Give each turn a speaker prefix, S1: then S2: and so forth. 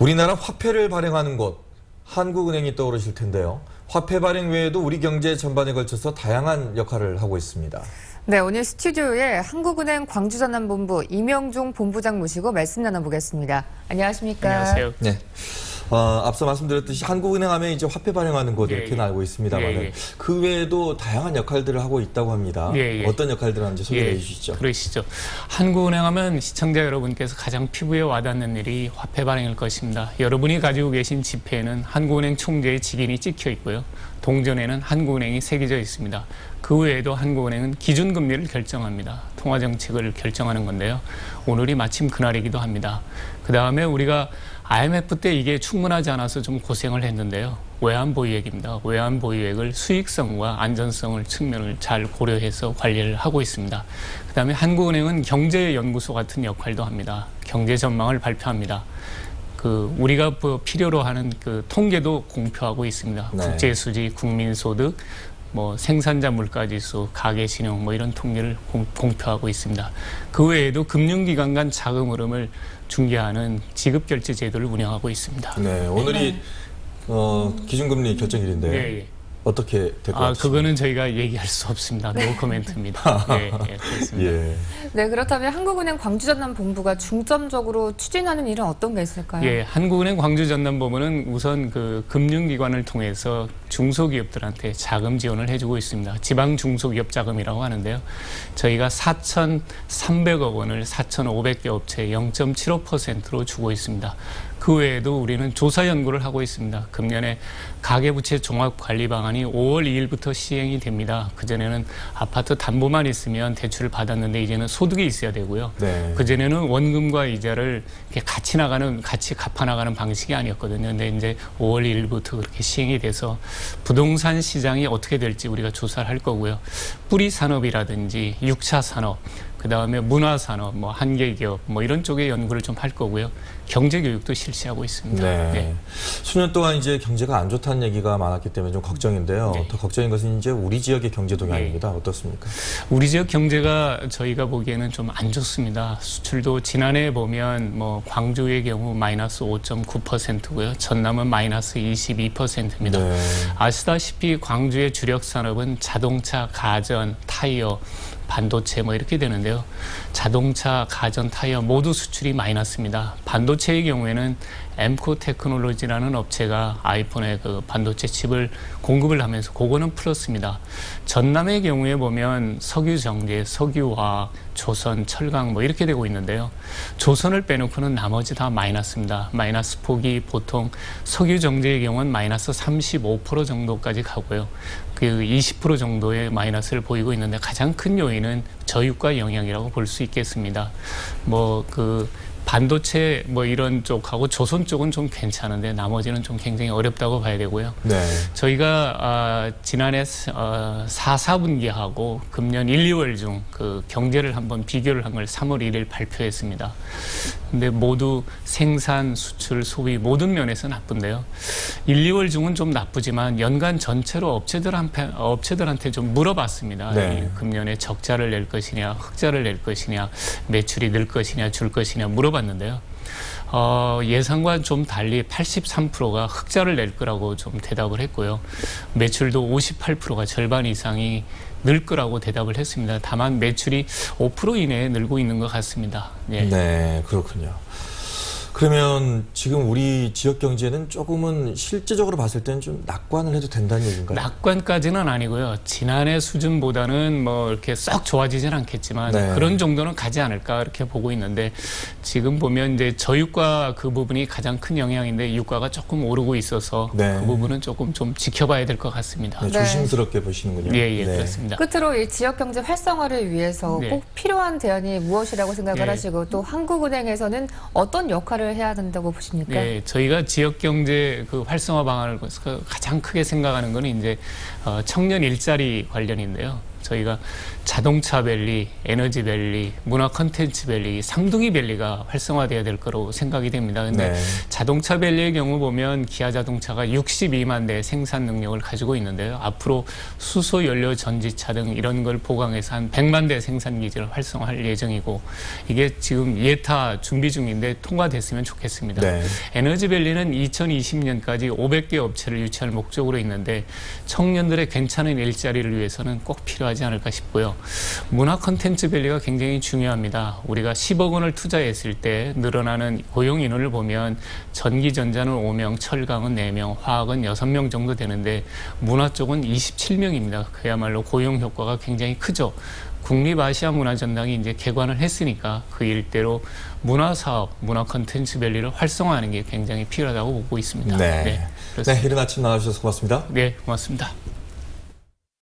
S1: 우리나라 화폐를 발행하는 곳, 한국은행이 떠오르실 텐데요. 화폐 발행 외에도 우리 경제 전반에 걸쳐서 다양한 역할을 하고 있습니다.
S2: 네, 오늘 스튜디오에 한국은행 광주전남본부 이명종 본부장 모시고 말씀 나눠보겠습니다. 안녕하십니까?
S3: 안녕하세요.
S1: 네. 앞서 말씀드렸듯이 한국은행 하면 이제 화폐 발행하는 곳 이렇게는 알고 있습니다만 그 외에도 다양한 역할들을 하고 있다고 합니다. 어떤 역할들을 하는지 소개해 주시죠.
S3: 그러시죠. 한국은행 하면 시청자 여러분께서 가장 피부에 와닿는 일이 화폐 발행일 것입니다. 여러분이 가지고 계신 지폐에는 한국은행 총재의 직인이 찍혀 있고요. 동전에는 한국은행이 새겨져 있습니다. 그 외에도 한국은행은 기준금리를 결정합니다. 통화정책을 결정하는 건데요. 오늘이 마침 그날이기도 합니다. 그 다음에 우리가 IMF 때 이게 충분하지 않아서 좀 고생을 했는데요. 외환보유액입니다. 외환보유액을 수익성과 안전성을 측면을 잘 고려해서 관리를 하고 있습니다. 그 다음에 한국은행은 경제연구소 같은 역할도 합니다. 경제 전망을 발표합니다. 우리가 필요로 하는 통계도 공표하고 있습니다.
S1: 네.
S3: 국제수지, 국민소득, 생산자 물가지수, 가계신용 이런 통계를 공표하고 있습니다. 그 외에도 금융기관 간 자금 흐름을 중개하는 지급결제 제도를 운영하고 있습니다.
S1: 네, 오늘이 기준금리 결정일인데 어떻게 될 것 같습니까?
S3: 그거는 저희가 얘기할 수 없습니다. 노 코멘트입니다. 그렇습니다.
S2: 네, 그렇다면 한국은행 광주전남본부가 중점적으로 추진하는 일은 어떤 게 있을까요?
S3: 한국은행 광주전남본부는 우선 금융기관을 통해서 중소기업들한테 자금 지원을 해주고 있습니다. 지방중소기업 자금이라고 하는데요. 저희가 4,300억 원을 4,500개 업체에 0.75%로 주고 있습니다. 그 외에도 우리는 조사 연구를 하고 있습니다. 금년에 가계부채 종합관리 방안이 5월 2일부터 시행이 됩니다. 그전에는 아파트 담보만 있으면 대출을 받았는데 이제는 소득이 있어야 되고요. 그전에는 원금과 이자를 이렇게 같이 갚아나가는 방식이 아니었거든요. 근데 이제 5월 1일부터 그렇게 시행이 돼서 부동산 시장이 어떻게 될지 우리가 조사를 할 거고요. 뿌리 산업이라든지 6차 산업, 그 다음에 문화산업, 한계기업 이런 쪽의 연구를 좀 할 거고요. 경제교육도 실시하고 있습니다.
S1: 수년 동안 이제 경제가 안 좋다는 얘기가 많았기 때문에 좀 걱정인데요. 더 걱정인 것은 이제 우리 지역의 경제 동향입니다. 어떻습니까?
S3: 우리 지역 경제가 저희가 보기에는 좀 안 좋습니다. 수출도 지난해 보면 광주의 경우 마이너스 5.9%고요. 전남은 마이너스 22%입니다. 아시다시피 광주의 주력 산업은 자동차, 가전, 타이어, 반도체 이렇게 되는데요. 자동차, 가전, 타이어 모두 수출이 마이너스입니다. 반도체의 경우에는 엠코 테크놀로지라는 업체가 아이폰에 반도체 칩을 공급을 하면서 그거는 플러스입니다. 전남의 경우에 보면 석유정제, 석유화학, 조선, 철강 이렇게 되고 있는데요. 조선을 빼놓고는 나머지 다 마이너스입니다. 마이너스 폭이 보통 석유정제의 경우는 마이너스 35% 정도까지 가고요. 20% 정도의 마이너스를 보이고 있는데 가장 큰 요인은 저유가 영향이라고 볼 수 있겠습니다. 반도체 이런 쪽하고 조선 쪽은 좀 괜찮은데 나머지는 좀 굉장히 어렵다고 봐야 되고요. 저희가 지난해 4분기하고 금년 1, 2월 중 경제를 한번 비교를 한 걸 3월 1일 발표했습니다. 근데 모두 생산, 수출, 소비 모든 면에서 나쁜데요. 1, 2월 중은 좀 나쁘지만 연간 전체로 업체들한테 좀 물어봤습니다. 금년에 적자를 낼 것이냐, 흑자를 낼 것이냐, 매출이 늘 것이냐, 줄 것이냐 물어봤는데요. 예상과 좀 달리 83%가 흑자를 낼 거라고 좀 대답을 했고요. 매출도 58%가 절반 이상이 늘 거라고 대답을 했습니다. 다만 매출이 5% 이내에 늘고 있는 것 같습니다.
S1: 네, 그렇군요. 그러면 지금 우리 지역 경제는 조금은 실제적으로 봤을 때는 좀 낙관을 해도 된다는 얘기인가요?
S3: 낙관까지는 아니고요. 지난해 수준보다는 이렇게 썩 좋아지진 않겠지만 그런 정도는 가지 않을까 이렇게 보고 있는데 지금 보면 이제 저유가 그 부분이 가장 큰 영향인데 유가가 조금 오르고 있어서 그 부분은 조금 좀 지켜봐야 될 것 같습니다.
S1: 조심스럽게 보시는군요.
S3: 그렇습니다.
S2: 끝으로 이 지역 경제 활성화를 위해서 꼭 필요한 대안이 무엇이라고 생각을 하시고 또 한국은행에서는 어떤 역할을 해야 된다고 보십니까?
S3: 저희가 지역 경제 활성화 방안을 가장 크게 생각하는 것은 이제 청년 일자리 관련인데요. 저희가 자동차 밸리, 에너지 밸리, 문화 컨텐츠 밸리, 쌍둥이 밸리가 활성화돼야 될 거로 생각이 됩니다. 근데
S1: 네.
S3: 자동차 밸리의 경우 보면 기아 자동차가 62만 대 생산 능력을 가지고 있는데요. 앞으로 수소 연료 전지차 등 이런 걸 보강해서 한 100만 대 생산 기지를 활성화할 예정이고 이게 지금 예타 준비 중인데 통과됐으면 좋겠습니다.
S1: 네.
S3: 에너지 밸리는 2020년까지 500개 업체를 유치할 목적으로 있는데 청년들의 괜찮은 일자리를 위해서는 꼭 필요하지 않을까 싶고요. 문화 콘텐츠 밸리가 굉장히 중요합니다. 우리가 10억 원을 투자했을 때 늘어나는 고용 인원을 보면 전기전자는 5명, 철강은 4명, 화학은 6명 정도 되는데 문화 쪽은 27명입니다. 그야말로 고용 효과가 굉장히 크죠. 국립아시아문화전당이 이제 개관을 했으니까 그 일대로 문화사업, 문화 콘텐츠 밸리를 활성화하는 게 굉장히 필요하다고 보고 있습니다.
S1: 네, 이른 아침 나와주셔서 고맙습니다.
S3: 네, 고맙습니다.